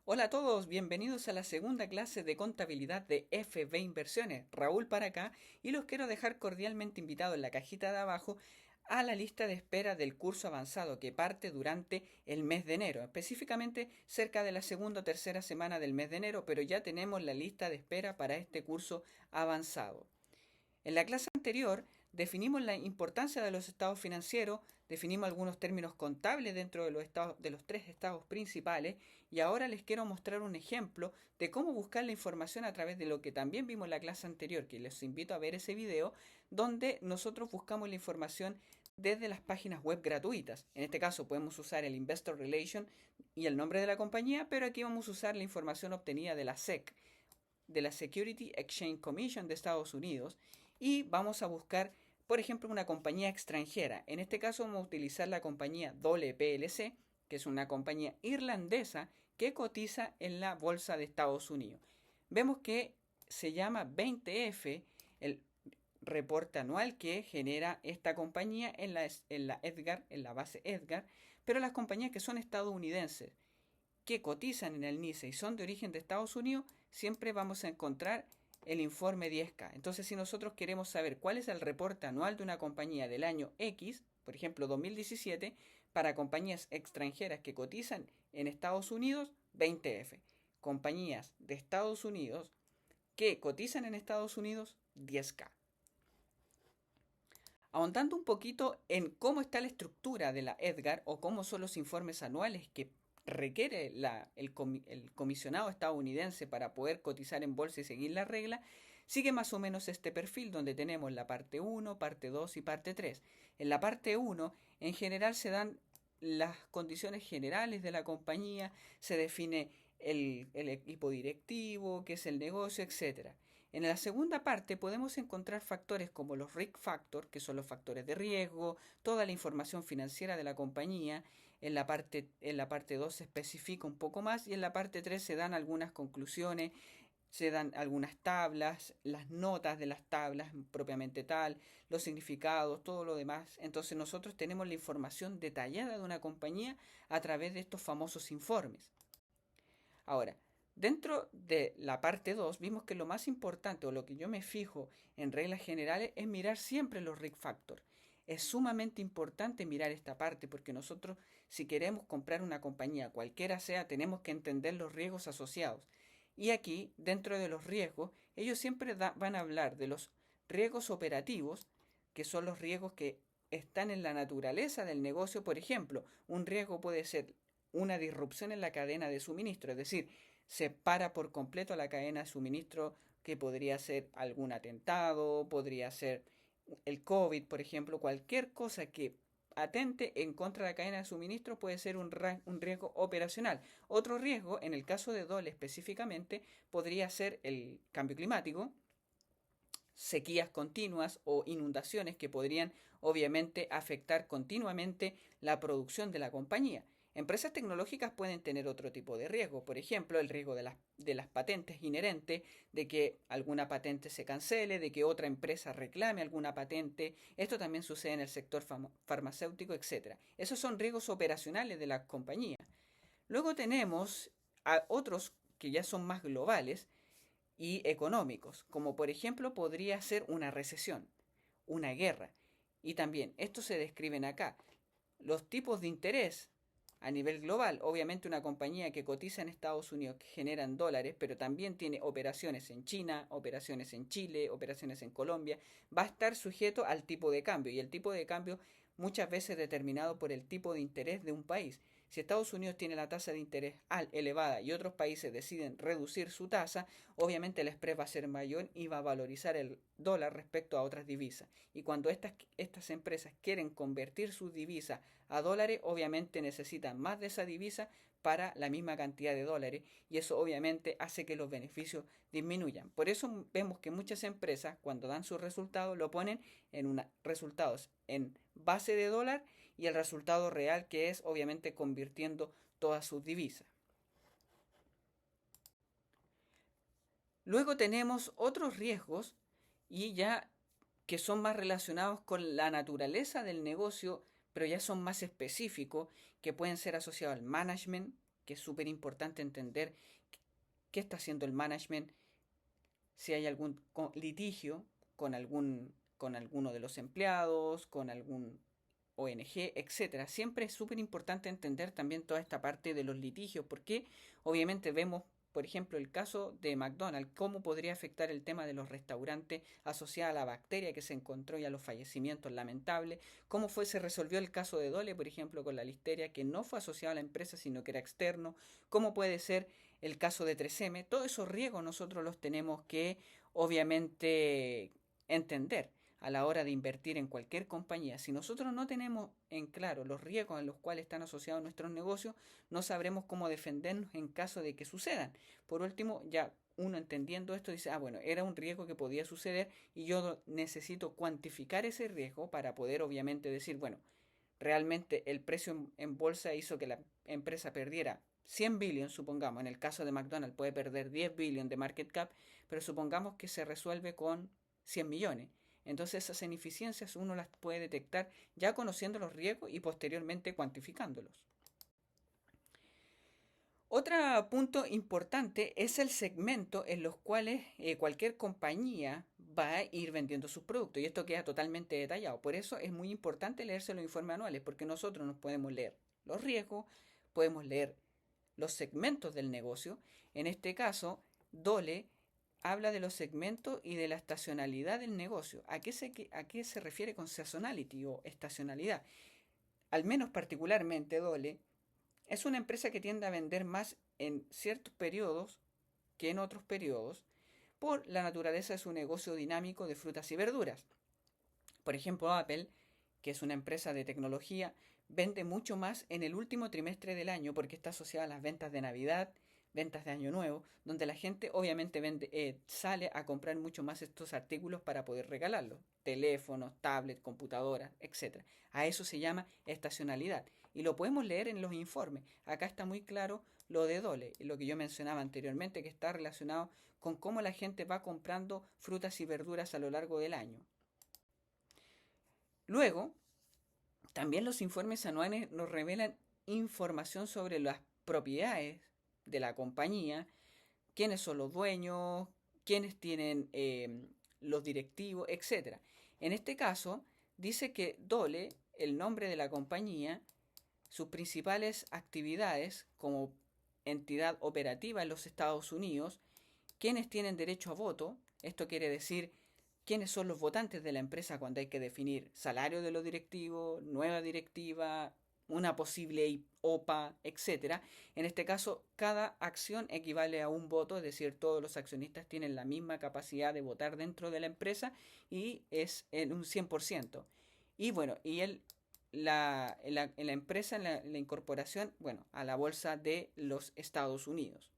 Hola a todos, bienvenidos a la segunda clase de contabilidad de FB Inversiones. Raúl para acá y los quiero dejar cordialmente invitados en la cajita de abajo a la lista de espera del curso avanzado que parte durante el mes de enero, específicamente cerca de la segunda o tercera semana del mes de enero, pero ya tenemos la lista de espera para este curso avanzado. En la clase anterior definimos la importancia de los estados financieros, definimos algunos términos contables dentro de los estados, de los tres estados principales, y ahora les quiero mostrar un ejemplo de cómo buscar la información a través de lo que también vimos en la clase anterior, que les invito a ver ese video, donde nosotros buscamos la información desde las páginas web gratuitas. En este caso podemos usar el Investor Relation y el nombre de la compañía, pero aquí vamos a usar la información obtenida de la SEC, de la Security Exchange Commission de Estados Unidos, y vamos a buscar, por ejemplo, una compañía extranjera. En este caso vamos a utilizar la compañía Dole PLC, que es una compañía irlandesa que cotiza en la bolsa de Estados Unidos. Vemos que se llama 20F, el reporte anual que genera esta compañía en la Edgar, en la base Edgar, pero las compañías que son estadounidenses que cotizan en el NICE y son de origen de Estados Unidos, siempre vamos a encontrar el informe 10K. Entonces, si nosotros queremos saber cuál es el reporte anual de una compañía del año X, por ejemplo 2017, para compañías extranjeras que cotizan en Estados Unidos, 20F. Compañías de Estados Unidos que cotizan en Estados Unidos, 10K. Ahondando un poquito en cómo está la estructura de la Edgar o cómo son los informes anuales que requiere el comisionado estadounidense para poder cotizar en bolsa y seguir la regla, sigue más o menos este perfil donde tenemos la parte 1, parte 2 y parte 3. En la parte 1, en general se dan las condiciones generales de la compañía, se define el equipo directivo, qué es el negocio, etcétera. En la segunda parte podemos encontrar factores como los risk factors, que son los factores de riesgo, toda la información financiera de la compañía. En la parte 2 se especifica un poco más y en la parte 3 se dan algunas conclusiones, se dan algunas tablas, las notas de las tablas propiamente tal, los significados, todo lo demás. Entonces nosotros tenemos la información detallada de una compañía a través de estos famosos informes. Ahora, dentro de la parte 2 vimos que lo más importante o lo que yo me fijo en reglas generales es mirar siempre los risk factors. Es sumamente importante mirar esta parte porque nosotros si queremos comprar una compañía cualquiera sea tenemos que entender los riesgos asociados. Y aquí, dentro de los riesgos, ellos siempre van a hablar de los riesgos operativos, que son los riesgos que están en la naturaleza del negocio. Por ejemplo, un riesgo puede ser una disrupción en la cadena de suministro, es decir, se para por completo la cadena de suministro, que podría ser algún atentado, podría ser el COVID, por ejemplo, cualquier cosa que atente en contra de la cadena de suministro puede ser un riesgo operacional. Otro riesgo, en el caso de Dole específicamente, podría ser el cambio climático, sequías continuas o inundaciones que podrían obviamente afectar continuamente la producción de la compañía. Empresas tecnológicas pueden tener otro tipo de riesgo, por ejemplo, el riesgo de las patentes inherente, de que alguna patente se cancele, de que otra empresa reclame alguna patente. Esto también sucede en el sector farmacéutico, etc. Esos son riesgos operacionales de la compañía. Luego tenemos a otros que ya son más globales, y económicos, como por ejemplo podría ser una recesión, una guerra. Y también, esto se describen acá, los tipos de interés a nivel global. Obviamente una compañía que cotiza en Estados Unidos que genera en dólares, pero también tiene operaciones en China, operaciones en Chile, operaciones en Colombia, va a estar sujeto al tipo de cambio. Y el tipo de cambio muchas veces determinado por el tipo de interés de un país. Si Estados Unidos tiene la tasa de interés elevada y otros países deciden reducir su tasa, obviamente el spread va a ser mayor y va a valorizar el dólar respecto a otras divisas. Y cuando estas empresas quieren convertir sus divisas a dólares, obviamente necesitan más de esa divisa para la misma cantidad de dólares y eso obviamente hace que los beneficios disminuyan. Por eso vemos que muchas empresas cuando dan sus resultados lo ponen en resultados en base de dólar y el resultado real que es obviamente convirtiendo todas sus divisas. Luego tenemos otros riesgos y ya que son más relacionados con la naturaleza del negocio, pero ya son más específicos, que pueden ser asociados al management, que es súper importante entender qué está haciendo el management, si hay algún litigio con alguno de los empleados, con algún ONG, etcétera. Siempre es súper importante entender también toda esta parte de los litigios, porque obviamente vemos, por ejemplo, el caso de McDonald's, cómo podría afectar el tema de los restaurantes asociada a la bacteria que se encontró y a los fallecimientos lamentables, se resolvió el caso de Dole, por ejemplo, con la listeria, que no fue asociado a la empresa, sino que era externo, cómo puede ser el caso de 3M. Todos esos riesgos nosotros los tenemos que, obviamente, entender a la hora de invertir en cualquier compañía. Si nosotros no tenemos en claro los riesgos en los cuales están asociados nuestros negocios, no sabremos cómo defendernos en caso de que sucedan. Por último, ya uno entendiendo esto dice, bueno, era un riesgo que podía suceder y yo necesito cuantificar ese riesgo para poder obviamente decir, bueno, realmente el precio en bolsa hizo que la empresa perdiera 100 billion, supongamos, en el caso de McDonald's puede perder 10 billion de market cap, pero supongamos que se resuelve con 100 millones. Entonces esas ineficiencias uno las puede detectar ya conociendo los riesgos y posteriormente cuantificándolos. Otro punto importante es el segmento en los cuales cualquier compañía va a ir vendiendo sus productos y esto queda totalmente detallado. Por eso es muy importante leerse los informes anuales porque nosotros nos podemos leer los riesgos, podemos leer los segmentos del negocio. En este caso, Dole habla de los segmentos y de la estacionalidad del negocio. ¿A qué se refiere con seasonality o estacionalidad? Al menos particularmente Dole es una empresa que tiende a vender más en ciertos periodos que en otros periodos por la naturaleza de su negocio dinámico de frutas y verduras. Por ejemplo, Apple, que es una empresa de tecnología, vende mucho más en el último trimestre del año porque está asociada a las ventas de Navidad, ventas de Año Nuevo, donde la gente obviamente sale a comprar mucho más estos artículos para poder regalarlos. Teléfonos, tablets, computadoras, etc. A eso se llama estacionalidad. Y lo podemos leer en los informes. Acá está muy claro lo de Dole, lo que yo mencionaba anteriormente, que está relacionado con cómo la gente va comprando frutas y verduras a lo largo del año. Luego, también los informes anuales nos revelan información sobre las propiedades de la compañía, quiénes son los dueños, quiénes tienen los directivos, etc. En este caso, dice que Dole, el nombre de la compañía, sus principales actividades como entidad operativa en los Estados Unidos, quiénes tienen derecho a voto, esto quiere decir quiénes son los votantes de la empresa cuando hay que definir salario de los directivos, nueva directiva, una posible OPA, etc. En este caso, cada acción equivale a un voto, es decir, todos los accionistas tienen la misma capacidad de votar dentro de la empresa y es en un 100%. Y bueno, y en la empresa, en la incorporación, bueno, a la bolsa de los Estados Unidos.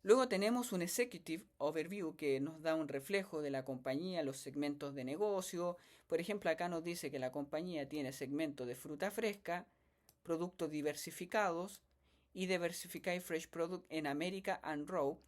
Luego tenemos un Executive Overview que nos da un reflejo de la compañía, los segmentos de negocio. Por ejemplo, acá nos dice que la compañía tiene segmento de fruta fresca, productos diversificados y Diversified Fresh Product en America and Raw.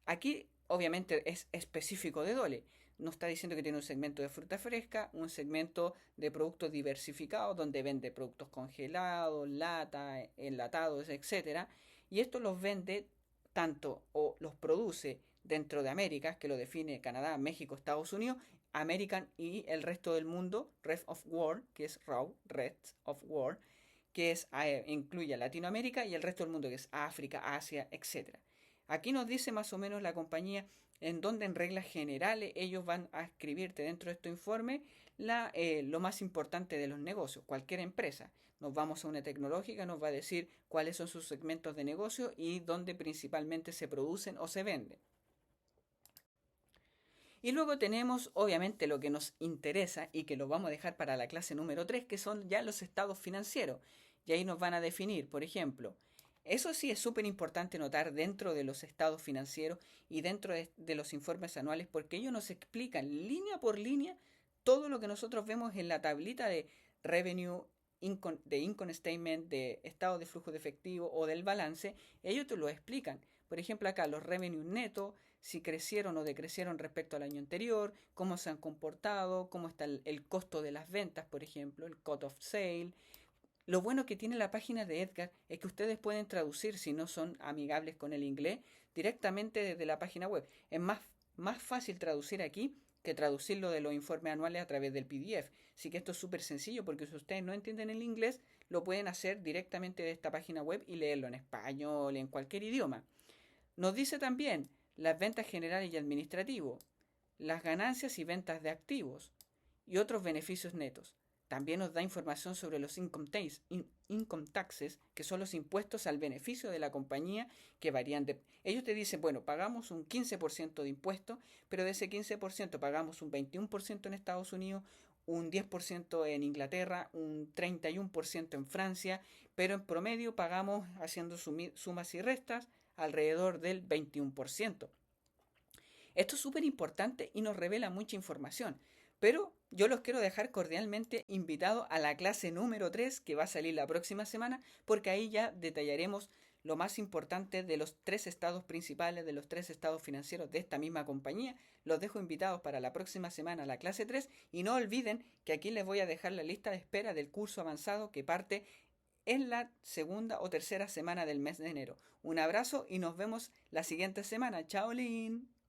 Aquí obviamente es específico de Dole. Nos está diciendo que tiene un segmento de fruta fresca, un segmento de productos diversificados donde vende productos congelados, lata, enlatados, etc. Y esto los vende tanto o los produce dentro de América, que lo define Canadá, México, Estados Unidos, American y el resto del mundo, Rest of World, que es RAW, Rest of World, que incluye a Latinoamérica y el resto del mundo, que es África, Asia, etc. Aquí nos dice más o menos la compañía en donde en reglas generales ellos van a escribirte dentro de este informe lo más importante de los negocios, cualquier empresa. Nos vamos a una tecnológica, nos va a decir cuáles son sus segmentos de negocio y dónde principalmente se producen o se venden. Y luego tenemos obviamente lo que nos interesa y que lo vamos a dejar para la clase número 3, que son ya los estados financieros. Y ahí nos van a definir, por ejemplo, eso sí es súper importante notar dentro de los estados financieros y dentro de los informes anuales, porque ellos nos explican línea por línea todo lo que nosotros vemos en la tablita de revenue, de income statement, de estado de flujo de efectivo o del balance. Ellos te lo explican. Por ejemplo, acá los revenues netos, si crecieron o decrecieron respecto al año anterior, cómo se han comportado, cómo está el costo de las ventas, por ejemplo, el cost of sale, Lo bueno que tiene la página de Edgar es que ustedes pueden traducir, si no son amigables con el inglés, directamente desde la página web. Es más fácil traducir aquí que traducirlo de los informes anuales a través del PDF. Así que esto es súper sencillo porque si ustedes no entienden el inglés, lo pueden hacer directamente de esta página web y leerlo en español, en cualquier idioma. Nos dice también las ventas generales y administrativos, las ganancias y ventas de activos y otros beneficios netos. También nos da información sobre los income taxes, que son los impuestos al beneficio de la compañía que varían de... Ellos te dicen, bueno, pagamos un 15% de impuestos, pero de ese 15% pagamos un 21% en Estados Unidos, un 10% en Inglaterra, un 31% en Francia, pero en promedio pagamos, haciendo sumas y restas, alrededor del 21%. Esto es súper importante y nos revela mucha información. Pero yo los quiero dejar cordialmente invitados a la clase número 3 que va a salir la próxima semana, porque ahí ya detallaremos lo más importante de los tres estados principales, de los tres estados financieros de esta misma compañía. Los dejo invitados para la próxima semana a la clase 3 y no olviden que aquí les voy a dejar la lista de espera del curso avanzado que parte en la segunda o tercera semana del mes de enero. Un abrazo y nos vemos la siguiente semana. Chao, Lin.